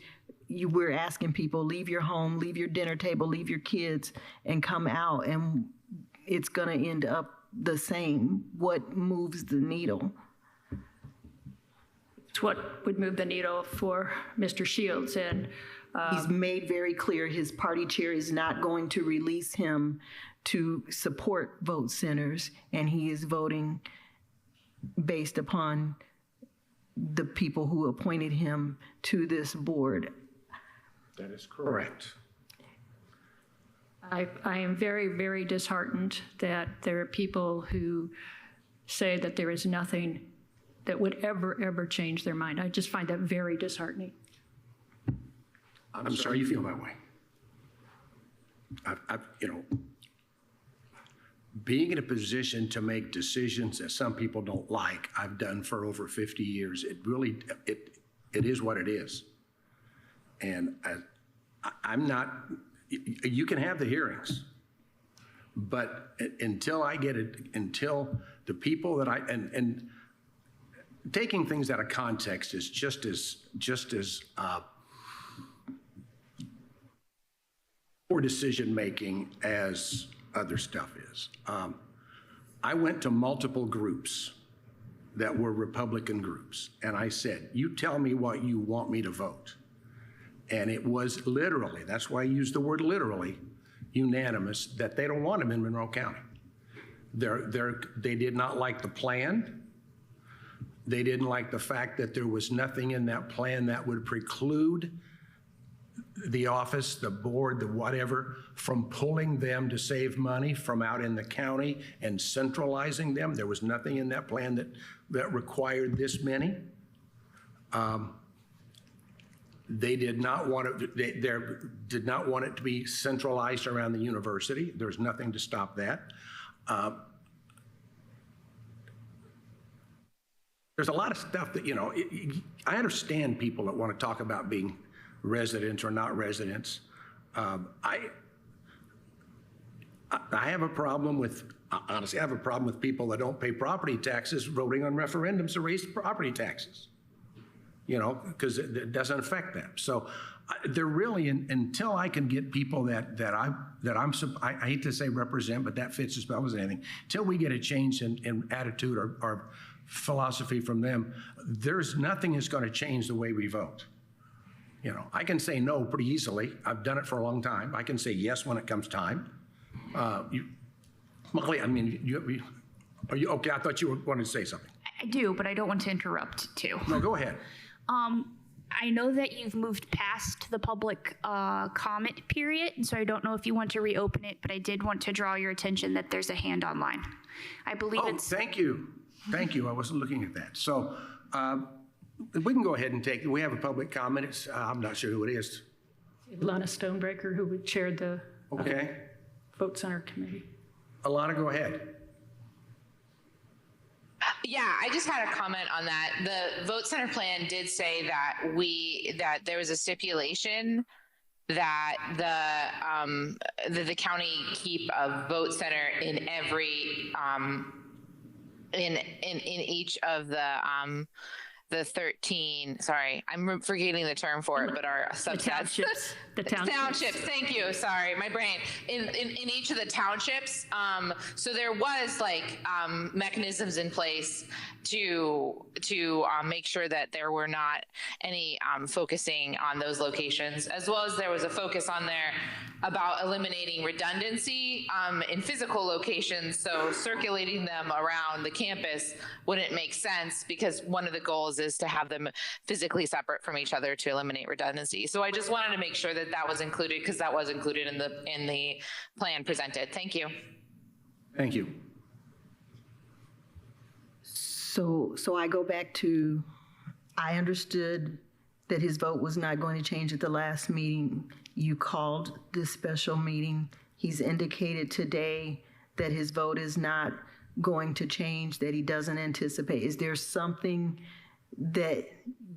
we're asking people, leave your home, leave your dinner table, leave your kids, and come out, and it's going to end up the same. What moves the needle? It's what would move the needle for Mr. Shields, and he's made very clear his party chair is not going to release him to support vote centers, and he is voting based upon the people who appointed him to this board. That is correct. I am very, very disheartened that there are people who say that there is nothing that would ever change their mind. I just find that very disheartening. I'm sorry you feel that way. being in a position to make decisions that some people don't like, I've done for over 50 years. It really, it is what it is. And I'm not, you can have the hearings, but until I get it, until the people that and taking things out of context is just as poor decision-making as other stuff is. I went to multiple groups that were Republican groups, and I said, you tell me what you want me to vote. And it was literally, that's why I use the word literally, unanimous that they don't want him in Monroe County. They did not like the plan. They didn't like the fact that there was nothing in that plan that would preclude the office, the board, the whatever, from pulling them to save money from out in the county and centralizing them. There was nothing in that plan that required this many. They did not want it. They did not want it to be centralized around the university. There's nothing to stop that. There's a lot of stuff that, you know, I understand people that want to talk about being residents or not residents. I have a problem with, honestly, I have a problem with people that don't pay property taxes voting on referendums to raise property taxes, you know, because it doesn't affect them. So they're really, until I can get people I hate to say represent, but that fits as well as anything, till we get a change in attitude or philosophy from them, nothing is going to change the way we vote. You know, I can say no pretty easily. I've done it for a long time. I can say yes when it comes time. Molly, I mean, are you okay? I thought you wanted to say something. I do, but I don't want to interrupt too. No, go ahead. I know that you've moved past the public comment period, and so I don't know if you want to reopen it, but I did want to draw your attention that there's a hand online. I believe it's... Thank you. Thank you. I wasn't looking at that. So we can go ahead and take, we have a public comment. I'm not sure who it is. Lana Stonebreaker, who chaired the Vote Center Committee. Alana, go ahead. Yeah, I just had a comment on that. The Vote Center plan did say that there was a stipulation that the county keep a vote center in every in each of the 13, sorry, I'm forgetting the term for it, but our subsets. The townships. Thank you. Sorry, my brain. In each of the townships. So there was like mechanisms in place to make sure that there were not any focusing on those locations, as well as there was a focus on there about eliminating redundancy in physical locations. So circulating them around the campus wouldn't make sense, because one of the goals is to have them physically separate from each other to eliminate redundancy. So I just wanted to make sure that that was included, because that was included in the plan presented. Thank you. Thank you. So I go back to, I understood that his vote was not going to change at the last meeting. You called this special meeting. He's indicated today that his vote is not going to change, that he doesn't anticipate. Is there something that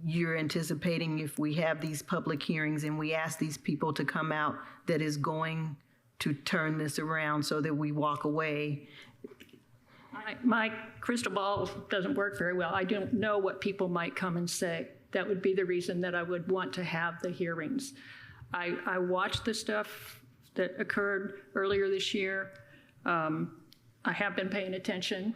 you're anticipating if we have these public hearings and we ask these people to come out that is going to turn this around so that we walk away? My crystal ball doesn't work very well. I don't know what people might come and say. That would be the reason that I would want to have the hearings. I watched the stuff that occurred earlier this year. I have been paying attention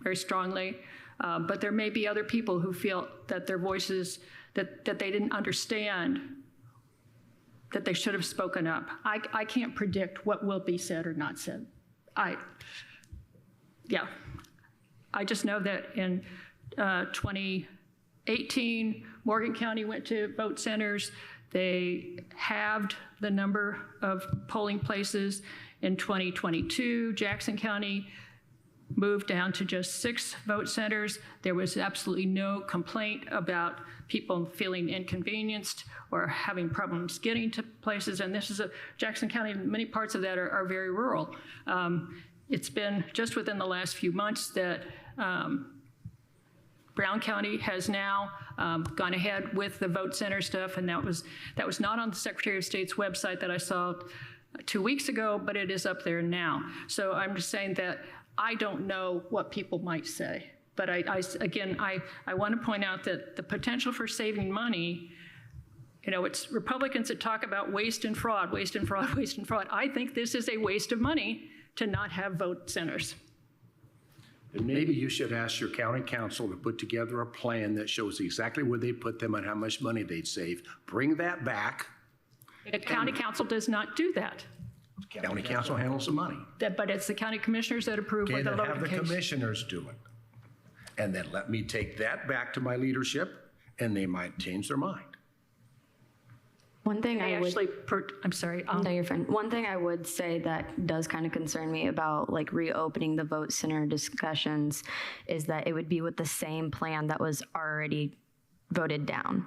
very strongly, but there may be other people who feel that their voices, that they didn't understand, that they should have spoken up. I can't predict what will be said or not said. I just know that in 2018, Morgan County went to vote centers. They halved the number of polling places. In 2022, Jackson County moved down to just 6 vote centers. There was absolutely no complaint about people feeling inconvenienced or having problems getting to places. And this is Jackson County, many parts of that are very rural. It's been just within the last few months that Brown County has now gone ahead with the vote center stuff, and that was not on the Secretary of State's website that I saw 2 weeks ago, but it is up there now. So I'm just saying that I don't know what people might say. But I want to point out that the potential for saving money, it's Republicans that talk about waste and fraud, waste and fraud, waste and fraud. I think this is a waste of money to not have vote centers. And maybe you should ask your county council to put together a plan that shows exactly where they put them and how much money they'd save. Bring that back. The county council does not do that. County council handles the money. But it's the county commissioners that approve what the Okay, then have the location. commissioners do it. And then let me take that back to my leadership, and they might change their mind. One thing I would, I'm sorry. no, you're fine. One thing I would say that does kind of concern me about like reopening the vote center discussions is that it would be with the same plan that was already voted down.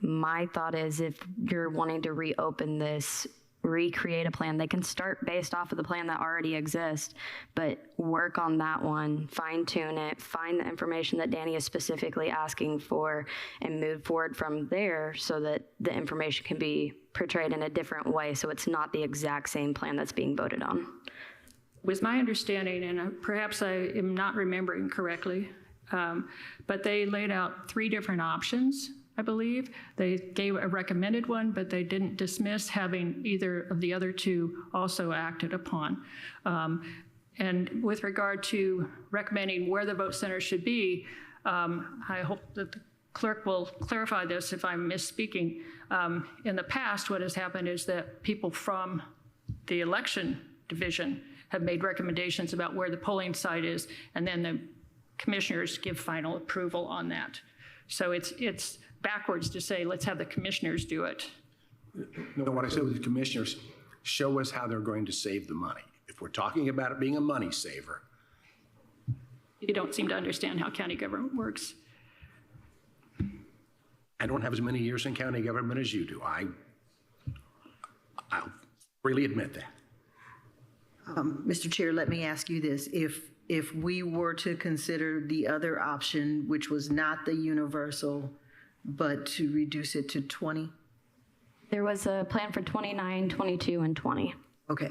My thought is if you're wanting to reopen this, recreate a plan, they can start based off of the plan that already exists, but work on that one, fine tune it, find the information that Danny is specifically asking for, and move forward from there so that the information can be portrayed in a different way so it's not the exact same plan that's being voted on. Was my understanding, and perhaps I am not remembering correctly, but they laid out 3 different options, I believe. They gave a recommended one, but they didn't dismiss having either of the other 2 also acted upon. And with regard to recommending where the vote center should be, I hope that the clerk will clarify this if I'm misspeaking. In the past, what has happened is that people from the election division have made recommendations about where the polling site is, and then the commissioners give final approval on that. So it's backwards to say, let's have the commissioners do it. No, what I said with the commissioners, show us how they're going to save the money. If we're talking about it being a money saver. You don't seem to understand how county government works. I don't have as many years in county government as you do. I'll freely admit that. Mr. Chair, let me ask you this. If we were to consider the other option, which was not the universal, but to reduce it to 20? There was a plan for 29, 22, and 20. Okay,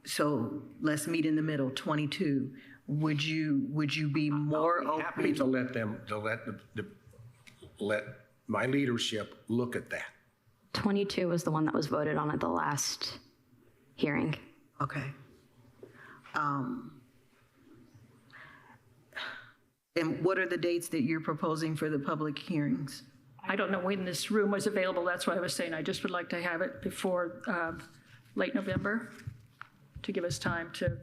so let's meet in the middle, 22. Would you be more I'll be happy open? to let my leadership look at that. 22 was the one that was voted on at the last hearing. Okay. And what are the dates that you're proposing for the public hearings? I don't know when this room was available. That's why I was saying I just would like to have it before late November to give us time to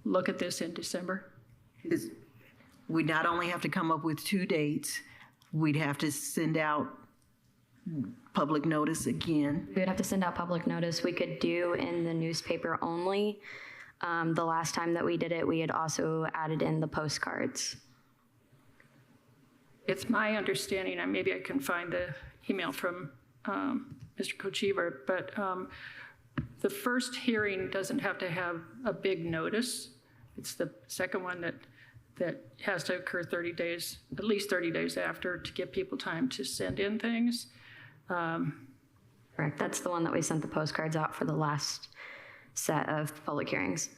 look at this in December. We not only have to come up with 2 dates, we'd have to send out public notice again. We would have to send out public notice. We could do in the newspaper only. The last time that we did it, we had also added in the postcards. It's my understanding, and maybe I can find the email from Mr. Kochevar, but the first hearing doesn't have to have a big notice. It's the second one that has to occur 30 days, at least 30 days after, to give people time to send in things. Correct. That's the one that we sent the postcards out for the last set of public hearings.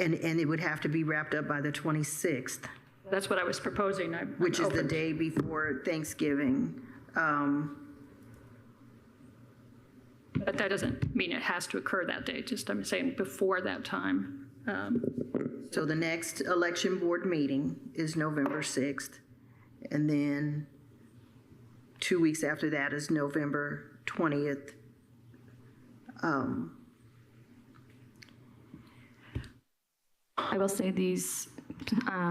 And it would have to be wrapped up by the 26th, That's what I was proposing. which is the day before Thanksgiving. But that doesn't mean it has to occur that day, just I'm saying before that time. So the next election board meeting is November 6th. And then 2 weeks after that is November 20th. I will say these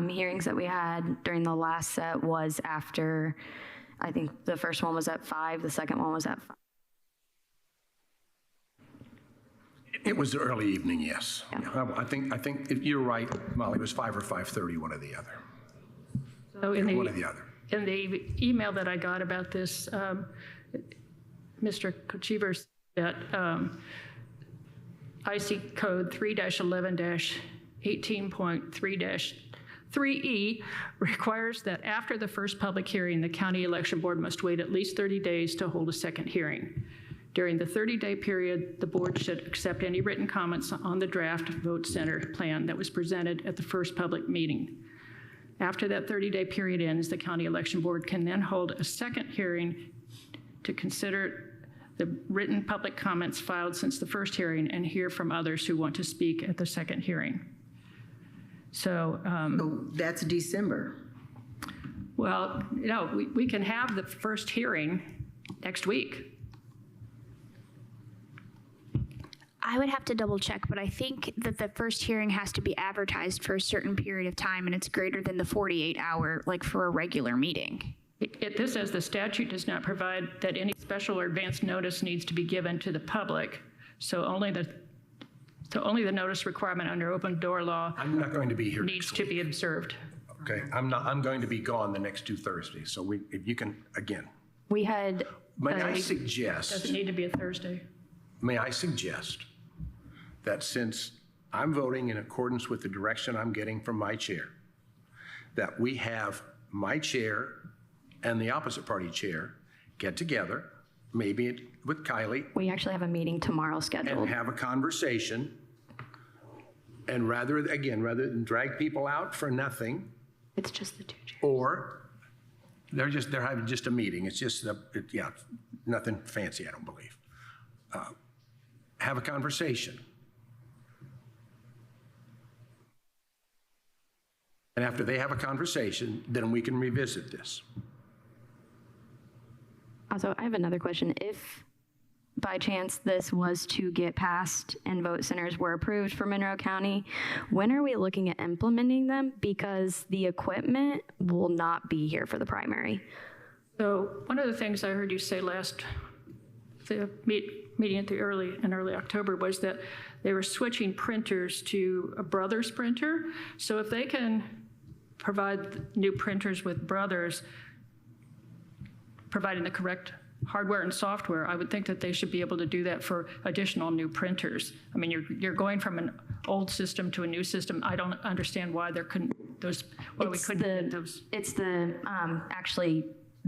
hearings that we had during the last set was after, I think the first one was at 5, the second one was at 5. It was the early evening, yes. I think if you're right, Molly, it was 5 or 5:30, one or the other. So in One or the other. In the email that I got about this, Mr. Kochever said that IC code 3-11-18.3-3E requires that after the first public hearing, the county election board must wait at least 30 days to hold a second hearing. During the 30-day period, the board should accept any written comments on the draft vote center plan that was presented at the first public meeting. After that 30-day period ends, the county election board can then hold a second hearing to consider the written public comments filed since the first hearing and hear from others who want to speak at the second hearing. So, that's December. well, you know, we can have the first hearing next week. I would have to double check, but I think that the first hearing has to be advertised for a certain period of time, and it's greater than the 48-hour, like for a regular meeting. This says the statute does not provide that any special or advance notice needs to be given to the public. So only the notice requirement under open door law I'm not going to be here needs next to week. be observed. Okay, I'm going to be gone the next 2 Thursdays, so if you can, again, We had, may I Doesn't suggest, need to be a Thursday. that since I'm voting in accordance with the direction I'm getting from my chair, that we have my chair and the opposite party chair get together, maybe with Kylie, we actually have a meeting tomorrow scheduled. and have a conversation. And rather than drag people out for nothing, It's just the two chairs. or they're having just a meeting. It's just, nothing fancy, I don't believe. Have a conversation. And after they have a conversation, then we can revisit this. Also, I have another question. If by chance this was to get passed and vote centers were approved for Monroe County, when are we looking at implementing them? Because the equipment will not be here for the primary. So one of the things I heard you say the meeting at in early October was that they were switching printers to a Brothers printer. So if they can provide new printers with Brothers, providing the correct hardware and software, I would think that they should be able to do that for additional new printers. I mean, you're going from an old system to a new system. I don't understand why there couldn't we couldn't get those. It's the actually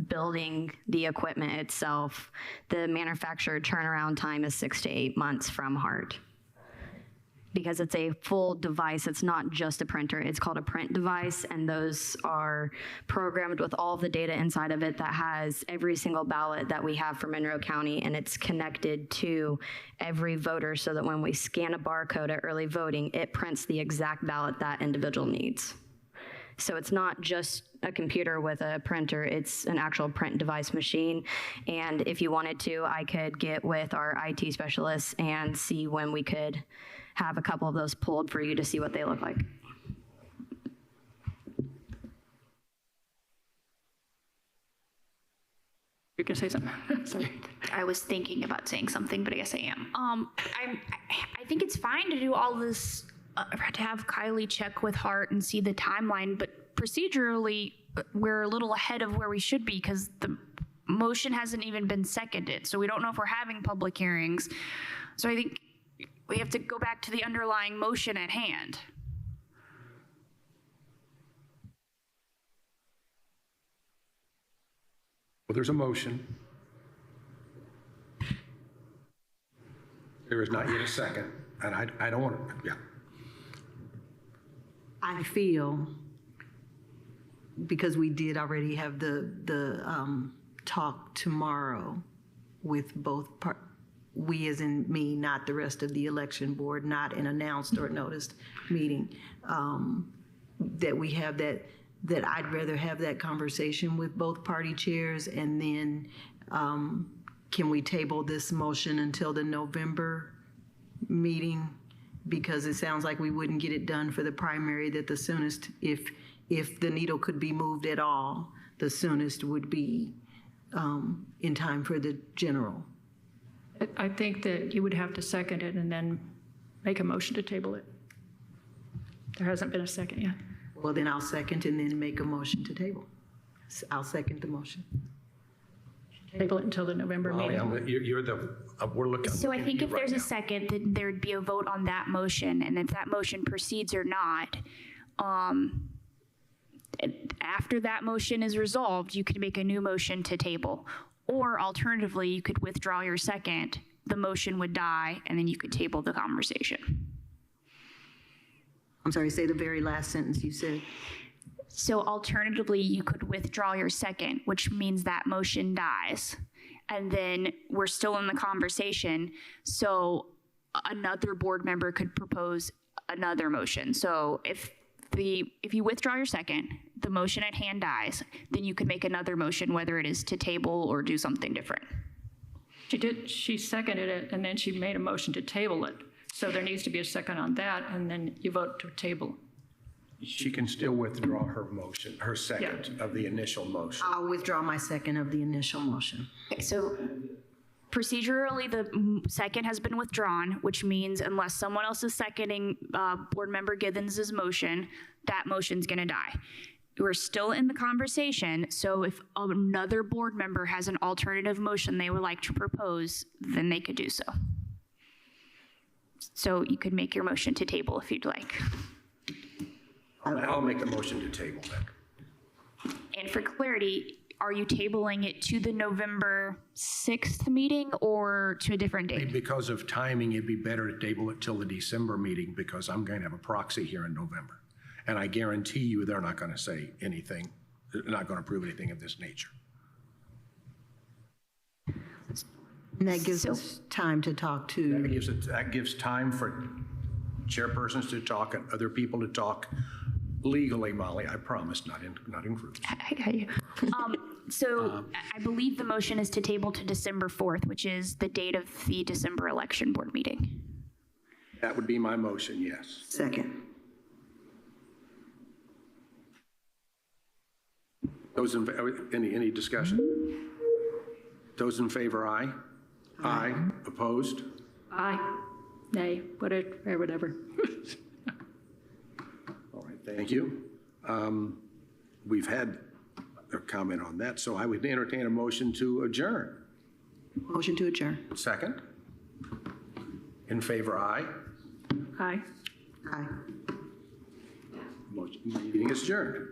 building the equipment itself. The manufacturer turnaround time is 6 to 8 months from HART. Because it's a full device, it's not just a printer, it's called a print device, and those are programmed with all of the data inside of it that has every single ballot that we have for Monroe County, and it's connected to every voter so that when we scan a barcode at early voting, it prints the exact ballot that individual needs. So it's not just a computer with a printer, it's an actual print device machine. And if you wanted to, I could get with our IT specialists and see when we could have a couple of those pulled for you to see what they look like. You can say something. Sorry. I was thinking about saying something, but I guess I am. I think it's fine to do all this, to have Kylie check with Hart and see the timeline, but procedurally, we're a little ahead of where we should be because the motion hasn't even been seconded, so we don't know if we're having public hearings. So I think we have to go back to the underlying motion at hand. Well, there's a motion. There is not yet a second, and I don't want to, yeah. I feel, because we did already have the talk tomorrow with both we as in me, not the rest of the election board, not an announced or noticed meeting, that we have that I'd rather have that conversation with both party chairs, and then can we table this motion until the November meeting? Because it sounds like we wouldn't get it done for the primary, that the soonest, if the needle could be moved at all, the soonest would be in time for the general. I think that you would have to second it and then make a motion to table it. There hasn't been a second yet. Well, then I'll second and then make a motion to table. I'll second the motion. Table it until the November Molly, meeting. you're the, we're looking. So I think if right there's now. a second, then there'd be a vote on that motion, and if that motion proceeds or not, after that motion is resolved, you could make a new motion to table. Or alternatively, you could withdraw your second, the motion would die, and then you could table the conversation. I'm sorry, say the very last sentence you said. So alternatively, you could withdraw your second, which means that motion dies. And then we're still in the conversation. So another board member could propose another motion. So if you withdraw your second, the motion at hand dies, then you could make another motion, whether it is to table or do something different. She seconded it, and then she made a motion to table it. So there needs to be a second on that, and then you vote to table. She can still withdraw her motion, her second of the initial motion. I'll withdraw my second of the initial motion. So procedurally, the second has been withdrawn, which means unless someone else is seconding Board Member Githens' motion, that motion's gonna die. We're still in the conversation, so if another board member has an alternative motion they would like to propose, then they could do so. So you could make your motion to table if you'd like. I'll make the motion to table then. And for clarity, are you tabling it to the November 6th meeting or to a different date? Because of timing, it'd be better to table it till the December meeting because I'm going to have a proxy here in November. And I guarantee you they're not going to say anything, they're not going to prove anything of this nature. And that gives us time to talk to. That gives time for chairpersons to talk and other people to talk legally, Molly, I promise, not in groups. I got you. So I believe the motion is to table to December 4th, which is the date of the December election board meeting. That would be my motion, yes. Second. Those in, any discussion? Those in favor, aye. Aye. Opposed? Aye, nay, whatever. All right, thank you. We've had a comment on that, so I would entertain a motion to adjourn. Motion to adjourn. Second? In favor, aye. Aye. Aye. Motion, meeting is adjourned.